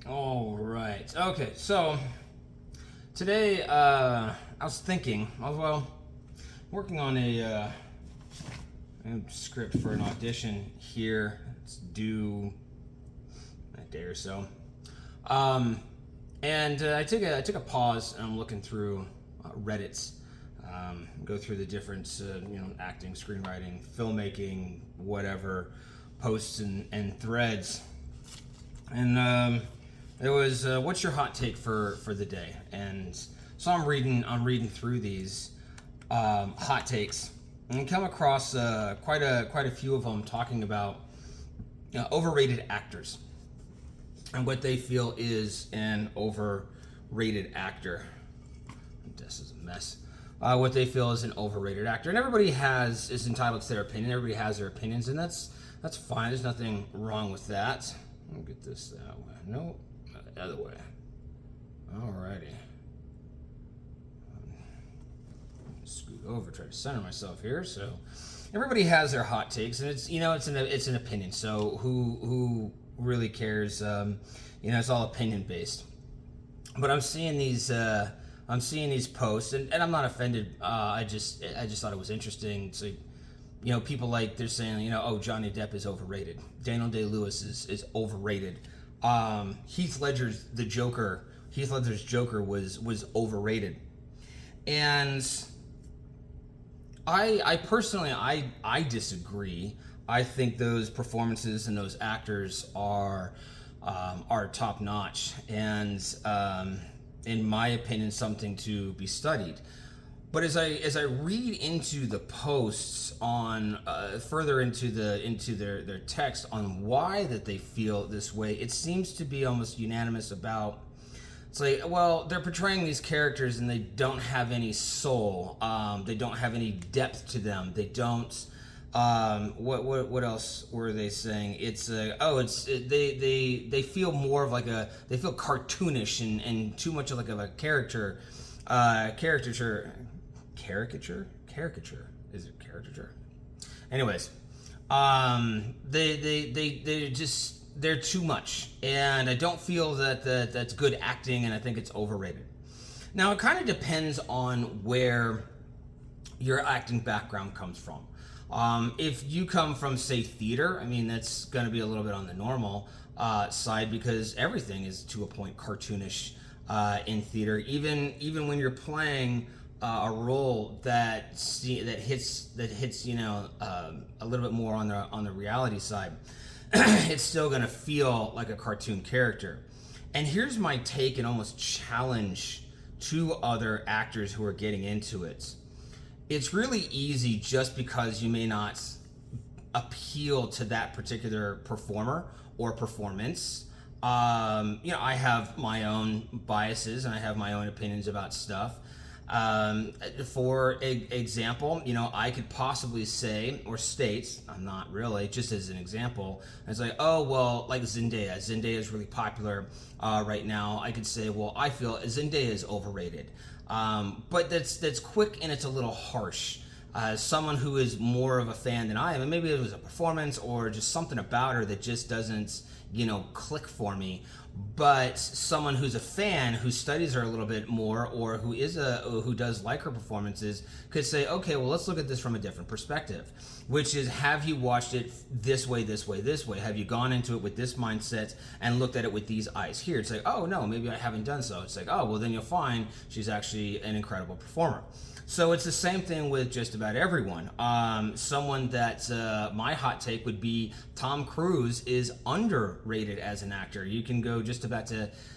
All right. Okay. So today, I was thinking. Working on a script for an audition here. It's due a day or so. And I took a pause, and I'm looking through Reddit's. Go through the different, acting, screenwriting, filmmaking, whatever, posts and threads. And it was, what's your hot take for the day? And so I'm reading through these hot takes and come across quite a few of them talking about overrated actors and what they feel is an overrated actor. This is a mess. What they feel is an overrated actor, and everybody is entitled to their opinion. Everybody has their opinions, and that's fine. There's nothing wrong with that. I'll get this that way. No, the other way. Alrighty. Scoot over, try to center myself here. So everybody has their hot takes, and it's an opinion. So who really cares? It's all opinion based. But I'm seeing these posts, and I'm not offended. I just thought it was interesting. So, people like they're saying, oh, Johnny Depp is overrated. Daniel Day-Lewis is overrated. Heath Ledger's Joker was overrated, and I personally I disagree. I think those performances and those actors are top notch, and in my opinion, something to be studied. But as I read into the posts on further into their text on why that they feel this way, it seems to be almost unanimous about. It's like, well, they're portraying these characters and they don't have any soul. They don't have any depth to them. They don't. What else were they saying? It's they feel more of they feel cartoonish and too much of a caricature. Is it caricature? Anyways, they're too much, and I don't feel that's good acting, and I think it's overrated. Now, it kind of depends on where your acting background comes from. If you come from, say, theater, I mean, that's going to be a little bit on the normal side, because everything is to a point cartoonish in theater. Even when you're playing a role that hits a little bit more on the reality side, it's still going to feel like a cartoon character. And here's my take and almost challenge to other actors who are getting into it. It's really easy, just because you may not appeal to that particular performer or performance. I have my own biases and I have my own opinions about stuff. For example, I could possibly say or state, I'm not really, just as an example, it's like, oh, well, like Zendaya is really popular right now. I could say, well, I feel Zendaya is overrated. But that's quick and it's a little harsh. Someone who is more of a fan than I am, and maybe it was a performance or just something about her that just doesn't, click for me. But someone who's a fan, who studies her a little bit more, or who does like her performances, could say, okay, well, let's look at this from a different perspective, which is, have you watched it this way? Have you gone into it with this mindset and looked at it with these eyes here? It's like, oh no, maybe I haven't done so. It's like, oh, well, then you'll find she's actually an incredible performer. So it's the same thing with just about everyone. Someone that my hot take would be Tom Cruise is underrated as an actor. You can go just about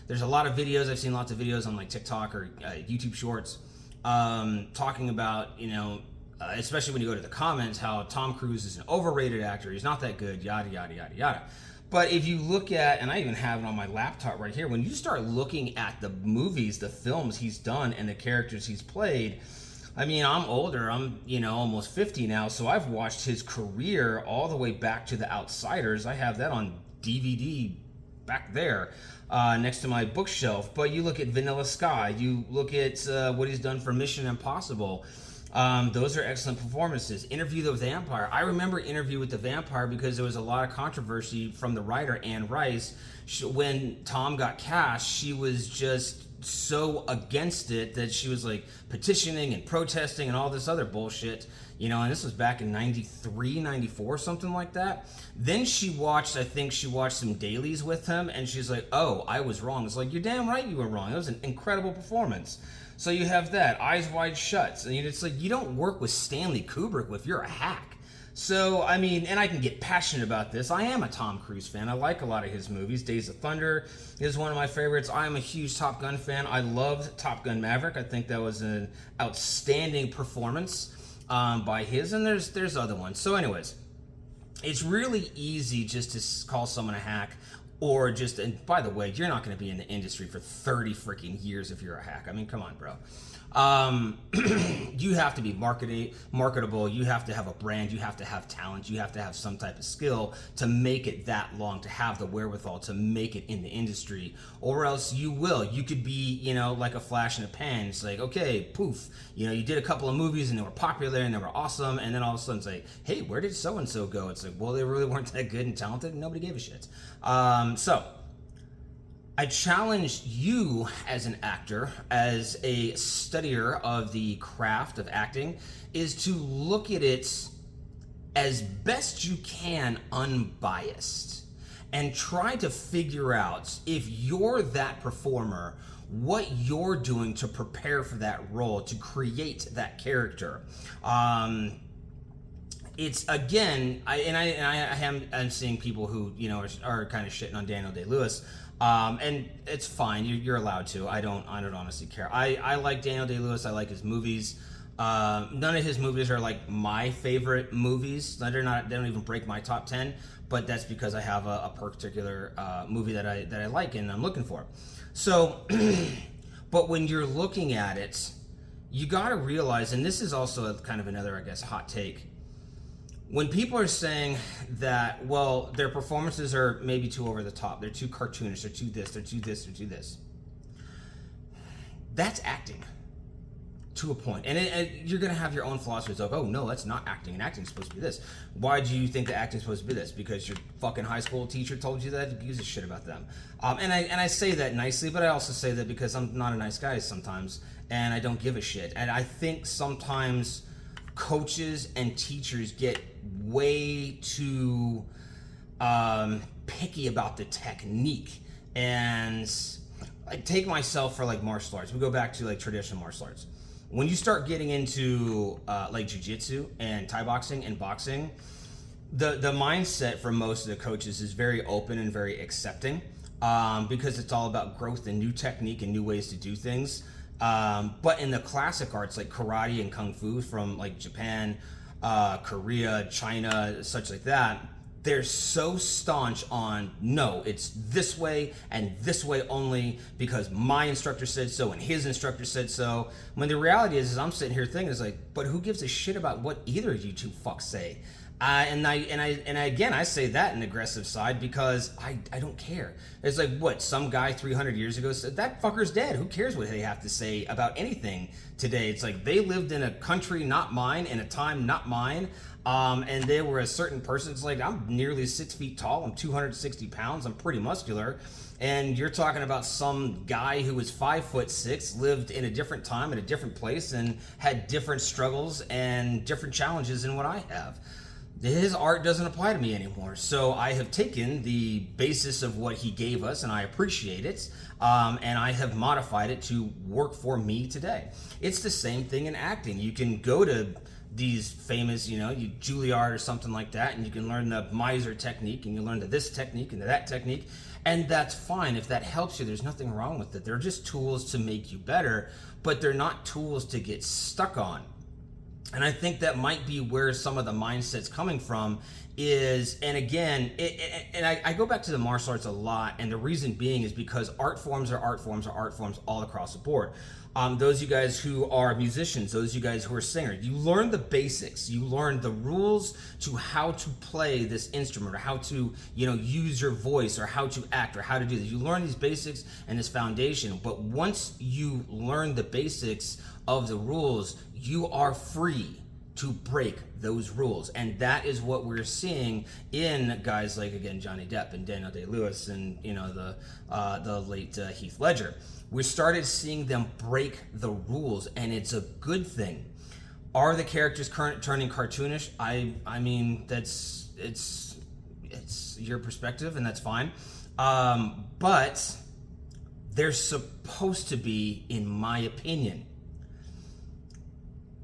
there's a lot of videos. I've seen lots of videos on like TikTok or YouTube Shorts talking about, especially when you go to the comments, how Tom Cruise is an overrated actor. He's not that good, yada, yada, yada, yada. But if you look at, and I even have it on my laptop right here, when you start looking at the movies, the films he's done and the characters he's played, I mean, I'm older. I'm, almost 50 now, so I've watched his career all the way back to The Outsiders. I have that on DVD back there next to my bookshelf. But you look at Vanilla Sky, you look at what he's done for Mission Impossible. Those are excellent performances. Interview the Vampire. I remember Interview with the Vampire because there was a lot of controversy from the writer, Anne Rice. When Tom got cast, she was just so against it that she was like petitioning and protesting and all this other bullshit. And this was back in 93, 94, something like that. Then I think she watched some dailies with him, and she's like, oh, I was wrong. It's like, you're damn right you were wrong. It was an incredible performance. So you have that, Eyes Wide Shut. And it's like, you don't work with Stanley Kubrick if you're a hack. So, and I can get passionate about this. I am a Tom Cruise fan. I like a lot of his movies. Days of Thunder is one of my favorites. I am a huge Top Gun fan. I loved Top Gun Maverick. I think that was an outstanding performance by his, and there's other ones. So anyways, it's really easy just to call someone a hack, or just, and by the way, you're not going to be in the industry for 30 freaking years if you're a hack. Come on, bro. You have to be marketable. You have to have a brand. You have to have talent. You have to have some type of skill to make it that long, to have the wherewithal to make it in the industry, or else you could be, like a flash in a pan. It's like, okay, poof, you did a couple of movies and they were popular and they were awesome, and then all of a sudden it's like, hey, where did so-and-so go? It's like, well, they really weren't that good and talented and nobody gave a shit. So I challenge you as an actor, as a studier of the craft of acting, is to look at it as best you can unbiased and try to figure out, if you're that performer, what you're doing to prepare for that role, to create that character. It's, again, I'm seeing people who are kind of shitting on Daniel Day-Lewis. And it's fine. You're allowed to. I don't honestly care. I like Daniel Day-Lewis. I like his movies. None of his movies are like my favorite movies. They don't even break my top 10. But that's because I have a particular movie that I like and I'm looking for. So, but when you're looking at it, you got to realize, and this is also kind of another, I guess, hot take. When people are saying that, well, their performances are maybe too over the top, they're too cartoonish, they're too this, they're too this, they're too this. That's acting to a point. And you're going to have your own philosophies of, oh, no, that's not acting, and acting's supposed to be this. Why do you think that acting's supposed to be this? Because your fucking high school teacher told you that? Who gives a shit about them? And I say that nicely, but I also say that because I'm not a nice guy sometimes, and I don't give a shit. And I think sometimes coaches and teachers get way too picky about the technique. And I take myself for like martial arts. We go back to like traditional martial arts. When you start getting into like jiu-jitsu and Thai boxing and boxing, the mindset for most of the coaches is very open and very accepting, because it's all about growth and new technique and new ways to do things. But in the classic arts like karate and kung fu from like Japan, Korea, China, such like that, they're so staunch on, no, it's this way and this way only because my instructor said so and his instructor said so. When the reality is I'm sitting here thinking, it's like, but who gives a shit about what either of you two fucks say? And I say that in the aggressive side because I don't care. It's like, what, some guy 300 years ago said, that fucker's dead. Who cares what they have to say about anything today? It's like, they lived in a country not mine, in a time not mine, and they were a certain person. It's like, I'm nearly 6 feet tall, I'm 260 pounds, I'm pretty muscular, and you're talking about some guy who was 5'6", lived in a different time, in a different place, and had different struggles and different challenges than what I have. His art doesn't apply to me anymore. So I have taken the basis of what he gave us, and I appreciate it, and I have modified it to work for me today. It's the same thing in acting. You can go to these famous, Juilliard or something like that, and you can learn the Miser technique, and you learn this technique and that technique, and that's fine. If that helps you, there's nothing wrong with it. They're just tools to make you better, but they're not tools to get stuck on. And I think that might be where some of the mindset's coming from is, and again, I go back to the martial arts a lot, and the reason being is because art forms are art forms are art forms all across the board. Those of you guys who are musicians, those of you guys who are singers, you learn the basics. You learn the rules to how to play this instrument, or how to, use your voice, or how to act, or how to do this. You learn these basics and this foundation. But once you learn the basics of the rules, you are free to break those rules. And that is what we're seeing in guys like, again, Johnny Depp and Daniel Day-Lewis and, you know, the late Heath Ledger. We started seeing them break the rules, and it's a good thing. Are the characters turning cartoonish? I mean, it's your perspective, and that's fine. But they're supposed to be, in my opinion.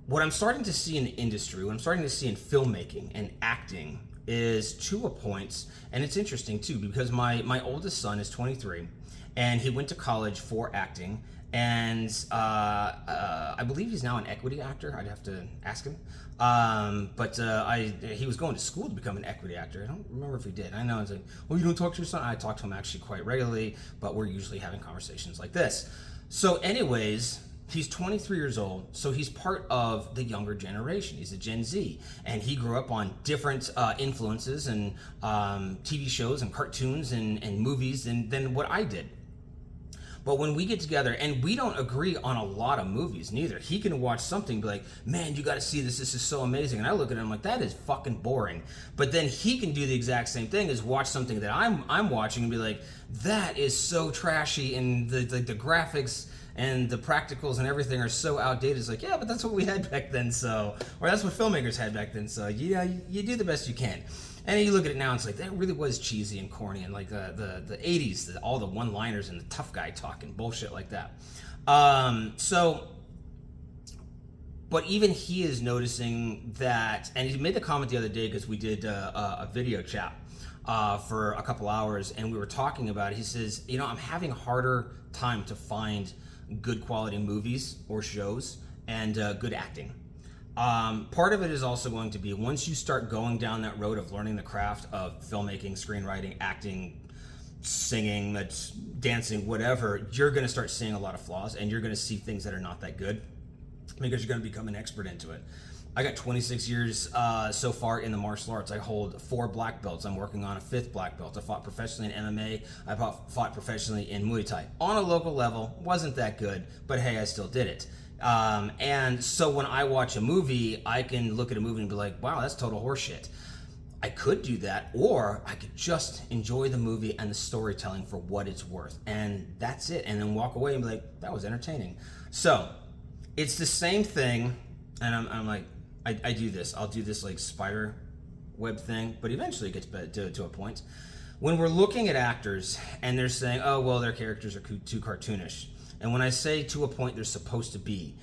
What I'm starting to see in the industry, what I'm starting to see in filmmaking and acting is to a point, and it's interesting too, because my oldest son is 23, and he went to college for acting, and I believe he's now an equity actor. I'd have to ask him. But he was going to school to become an equity actor. I don't remember if he did. I know it's like, well, you don't talk to your son? I talk to him actually quite regularly, but we're usually having conversations like this. So anyways, he's 23 years old, so he's part of the younger generation. He's a Gen Z, and he grew up on different influences and TV shows and cartoons and movies than what I did. But when we get together, and we don't agree on a lot of movies neither. He can watch something and be like, man, you got to see this. This is so amazing. And I look at him like, that is fucking boring. But then he can do the exact same thing as watch something that I'm watching and be like, that is so trashy, and the graphics and the practicals and everything are so outdated. It's like, yeah, but that's what we had back then, so, or that's what filmmakers had back then, so yeah, you do the best you can. And you look at it now, and it's like, that really was cheesy and corny, and like the 80s, all the one-liners and the tough guy talking, bullshit like that. But even he is noticing that, and he made the comment the other day, because we did a video chat for a couple hours, and we were talking about it. He says, you know, I'm having a harder time to find good quality movies or shows and good acting. Part of it is also going to be, once you start going down that road of learning the craft of filmmaking, screenwriting, acting, singing, dancing, whatever, you're going to start seeing a lot of flaws, and you're going to see things that are not that good, because you're going to become an expert into it. I got 26 years so far in the martial arts. I hold 4 black belts. I'm working on a 5th black belt. I fought professionally in MMA. I fought professionally in Muay Thai. On a local level, wasn't that good, but hey, I still did it. And so when I watch a movie, I can look at a movie and be like, wow, that's total horseshit. I could do that, or I could just enjoy the movie and the storytelling for what it's worth, and that's it, and then walk away and be like, that was entertaining. So it's the same thing, and I'm like, I do this. I'll do this like spider web thing, but eventually it gets to a point. When we're looking at actors and they're saying, oh, well, their characters are too cartoonish. And when I say to a point, they're supposed to be,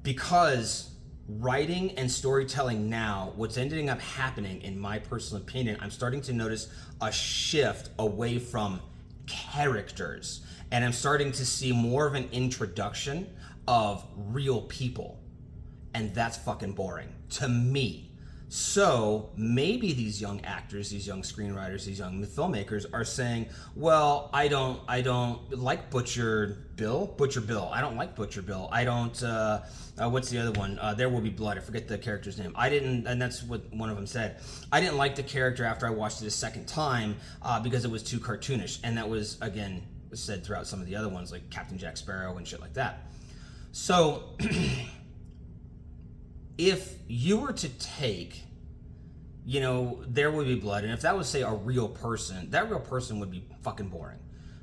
because writing and storytelling now, what's ending up happening, in my personal opinion, I'm starting to notice a shift away from characters. And I'm starting to see more of an introduction of real people. And that's fucking boring to me. So maybe these young actors, these young screenwriters, these young filmmakers are saying, well, I don't like Butcher Bill. I don't like Butcher Bill. I don't, what's the other one? There Will Be Blood. I forget the character's name. I didn't, and that's what one of them said. I didn't like the character after I watched it a second time because it was too cartoonish. And that was, again, said throughout some of the other ones, like Captain Jack Sparrow and shit like that. So if you were to take, you know, There Will Be Blood, and if that was, say, a real person, that real person would be fucking boring.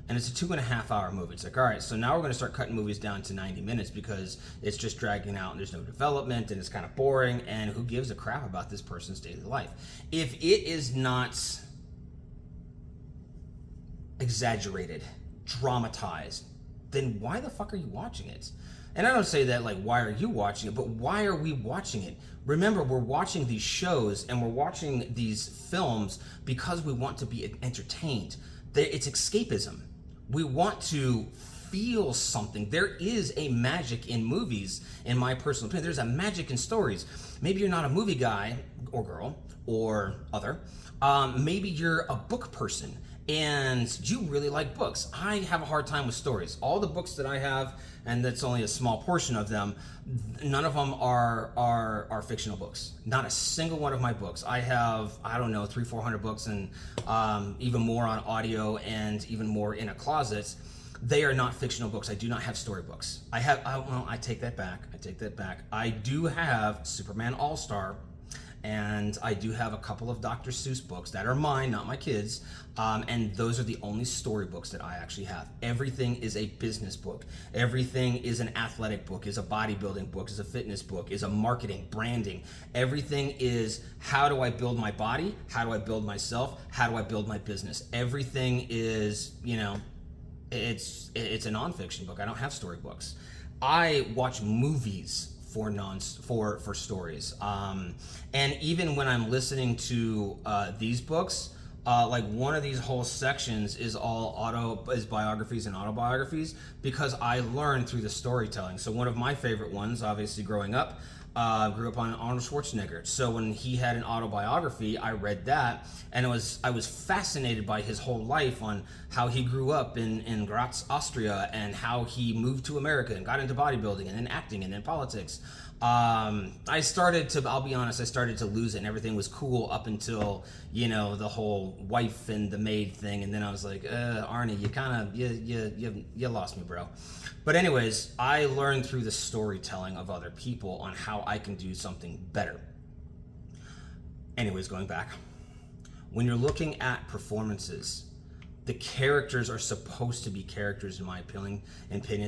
And it's a 2.5 hour movie. It's like, all right, so now we're going to start cutting movies down to 90 minutes because it's just dragging out and there's no development and it's kind of boring, and who gives a crap about this person's daily life? If it is not exaggerated, dramatized, then why the fuck are you watching it? And I don't say that like, why are you watching it, but why are we watching it? Remember, we're watching these shows and we're watching these films because we want to be entertained. It's escapism. We want to feel something. There is a magic in movies, in my personal opinion. There's a magic in stories. Maybe you're not a movie guy or girl or other. Maybe you're a book person and you really like books. I have a hard time with stories. All the books that I have, and that's only a small portion of them, none of them are fictional books. Not a single one of my books. I have, I don't know, 300-400 books, and even more on audio, and even more in a closet. They are not fictional books. I do not have storybooks. I take that back. I do have Superman All-Star, and I do have a couple of Dr. Seuss books that are mine, not my kids, and those are the only storybooks that I actually have. Everything is a business book. Everything is an athletic book, is a bodybuilding book, is a fitness book, is a marketing, branding. Everything is, how do I build my body? How do I build myself? How do I build my business? Everything is, it's a nonfiction book. I don't have storybooks. I watch movies for stories, and even when I'm listening to these books, like one of these whole sections is biographies and autobiographies, because I learned through the storytelling. So one of my favorite ones, obviously growing up, grew up on Arnold Schwarzenegger. So when he had an autobiography, I read that, and I was fascinated by his whole life, on how he grew up in Graz, Austria, and how he moved to America and got into bodybuilding and then acting and then politics. I'll be honest, I started to lose it, and everything was cool up until, the whole wife and the maid thing, and then I was like, Arnie, you lost me, bro. But anyways, I learned through the storytelling of other people on how I can do something better. Anyways, going back, when you're looking at performances, the characters are supposed to be characters, in my opinion.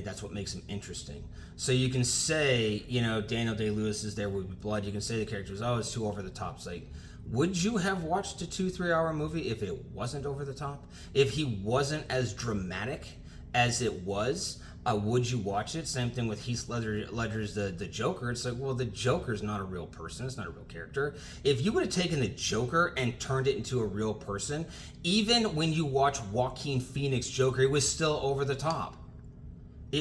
That's what makes them interesting. So you can say, Daniel Day-Lewis is There Will Be Blood. You can say the characters, it's too over the top. It's like, would you have watched a 2-3 hour movie if it wasn't over the top? If he wasn't as dramatic as it was, would you watch it? Same thing with Heath Ledger's the Joker. It's like, well, the Joker's not a real person. It's not a real character. If you would have taken the Joker and turned it into a real person, even when you watch Joaquin Phoenix Joker, it was still over the top. He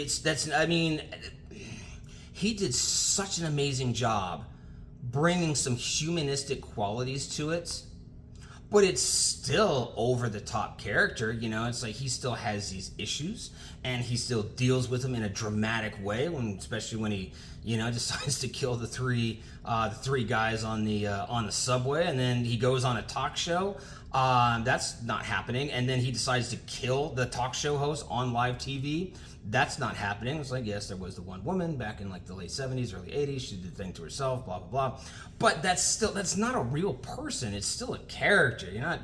did such an amazing job bringing some humanistic qualities to it, but it's still over the top character. It's like he still has these issues, and he still deals with them in a dramatic way, especially when he decides to kill the three guys on the subway, and then he goes on a talk show. That's not happening. And then he decides to kill the talk show host on live TV. That's not happening. It's like, yes, there was the one woman back in like the late 70s, early 80s. She did the thing to herself, blah, blah, blah. But that's not a real person. It's still a character. You're not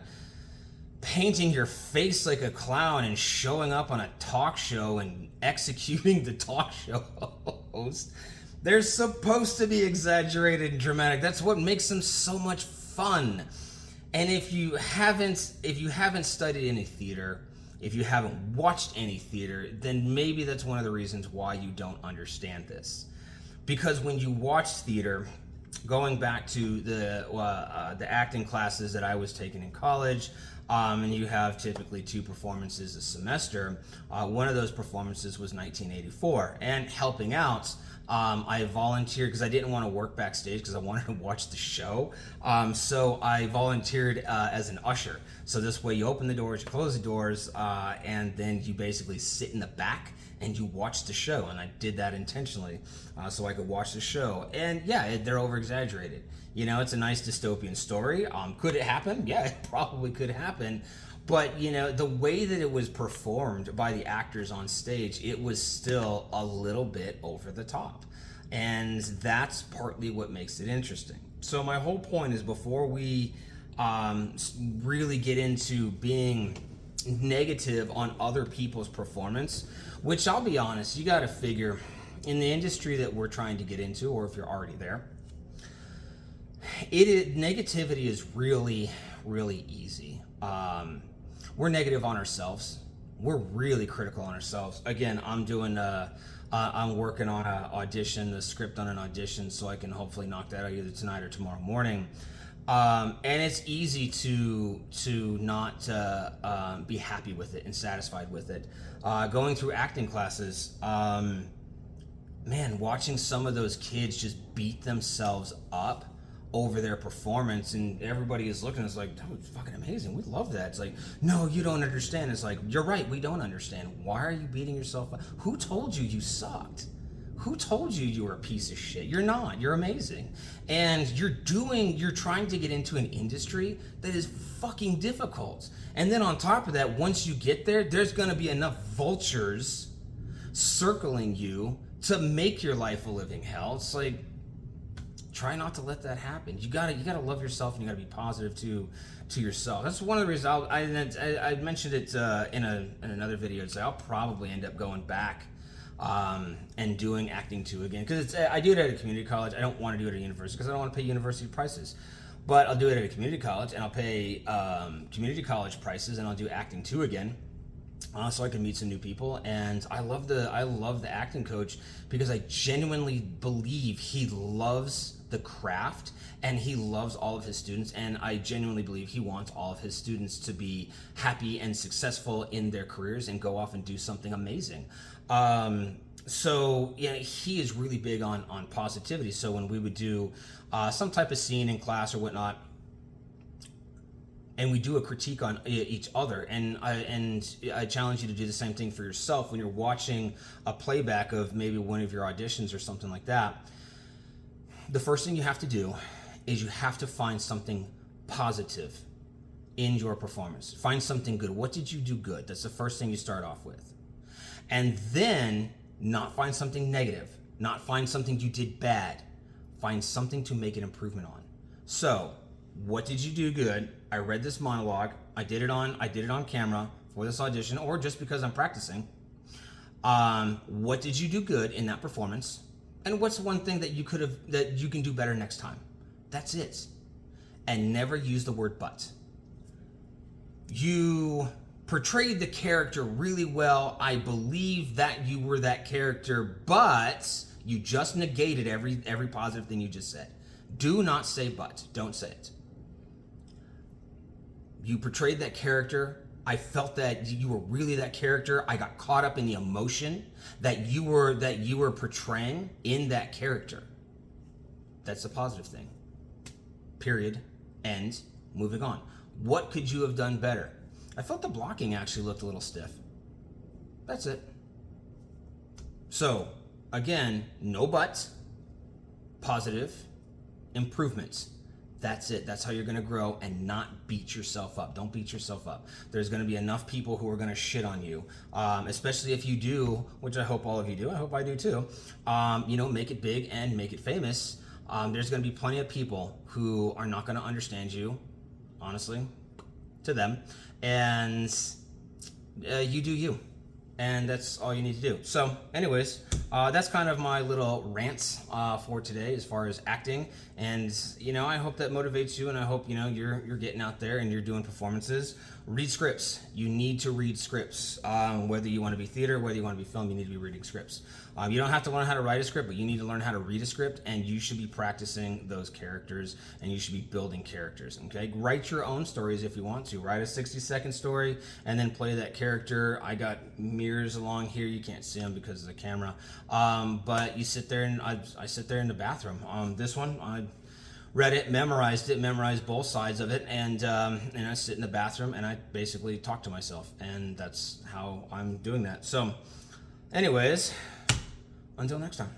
painting your face like a clown and showing up on a talk show and executing the talk show host. They're supposed to be exaggerated and dramatic. That's what makes them so much fun. And if you haven't studied any theater, if you haven't watched any theater, then maybe that's one of the reasons why you don't understand this. Because when you watch theater, going back to the acting classes that I was taking in college, and you have typically 2 performances a semester, one of those performances was 1984. And helping out, I volunteered because I didn't want to work backstage because I wanted to watch the show. So I volunteered as an usher. So this way you open the doors, you close the doors, and then you basically sit in the back and you watch the show. And I did that intentionally so I could watch the show. And yeah, they're over-exaggerated. It's a nice dystopian story. Could it happen? Yeah, it probably could happen. But, the way that it was performed by the actors on stage, it was still a little bit over the top. And that's partly what makes it interesting. So my whole point is, before we really get into being negative on other people's performance, which I'll be honest, you got to figure, in the industry that we're trying to get into, or if you're already there, negativity is really, really easy. We're negative on ourselves. We're really critical on ourselves. Again, I'm working on the script on an audition, so I can hopefully knock that out either tonight or tomorrow morning. And it's easy to not be happy with it and satisfied with it. Going through acting classes, watching some of those kids just beat themselves up over their performance, and everybody is looking, it's like, that was fucking amazing, we love that. It's like, no, you don't understand. It's like, you're right, we don't understand. Why are you beating yourself up? Who told you sucked? Who told you you were a piece of shit? You're not. You're amazing. And you're trying to get into an industry that is fucking difficult. And then on top of that, once you get there, there's going to be enough vultures circling you to make your life a living hell. It's like, try not to let that happen. You gotta love yourself, and you gotta be positive to yourself. That's one of the reasons I mentioned it in another video. So I'll probably end up going back and doing acting 2 again, because I do it at a community college. I don't want to do it at a university because I don't want to pay university prices. But I'll do it at a community college, and I'll pay community college prices, and I'll do acting 2 again. So I can meet some new people. And I love the acting coach because I genuinely believe he loves the craft and he loves all of his students, and I genuinely believe he wants all of his students to be happy and successful in their careers and go off and do something amazing. So yeah, he is really big on positivity. So when we would do some type of scene in class or whatnot, and we do a critique on each other, and I challenge you to do the same thing for yourself when you're watching a playback of maybe one of your auditions or something like that. The first thing you have to do is you have to find something positive in your performance. Find something good. What did you do good? That's the first thing you start off with. And then not find something negative, not find something you did bad. Find something to make an improvement on. So, what did you do good? I read this monologue. I did it on camera for this audition, or just because I'm practicing. What did you do good in that performance? And what's one thing that you can do better next time? That's it. And never use the word but. You portrayed the character really well. I believe that you were that character, but you just negated every positive thing you just said. Do not say but. Don't say it. You portrayed that character. I felt that you were really that character. I got caught up in the emotion that you were portraying in that character. That's a positive thing. Period. End. Moving on. What could you have done better? I felt the blocking actually looked a little stiff. That's it. So, again, no but. Positive. Improvements. That's it. That's how you're going to grow and not beat yourself up. Don't beat yourself up. There's going to be enough people who are going to shit on you, especially if you do, which I hope all of you do. I hope I do too. Make it big and make it famous. There's going to be plenty of people who are not going to understand you, honestly, to them. And you do you. And that's all you need to do. So anyways, that's kind of my little rants for today as far as acting. And, I hope that motivates you, and I hope, you're getting out there and you're doing performances. Read scripts. You need to read scripts. Whether you want to be theater, whether you want to be film, you need to be reading scripts. You don't have to learn how to write a script, but you need to learn how to read a script, and you should be practicing those characters, and you should be building characters, okay? Write your own stories if you want to. Write a 60-second story and then play that character. I got mirrors along here. You can't see them because of the camera. But you sit there, and I sit there in the bathroom. This one, I read it, memorized both sides of it, and I sit in the bathroom and I basically talk to myself, and that's how I'm doing that. So anyways, until next time.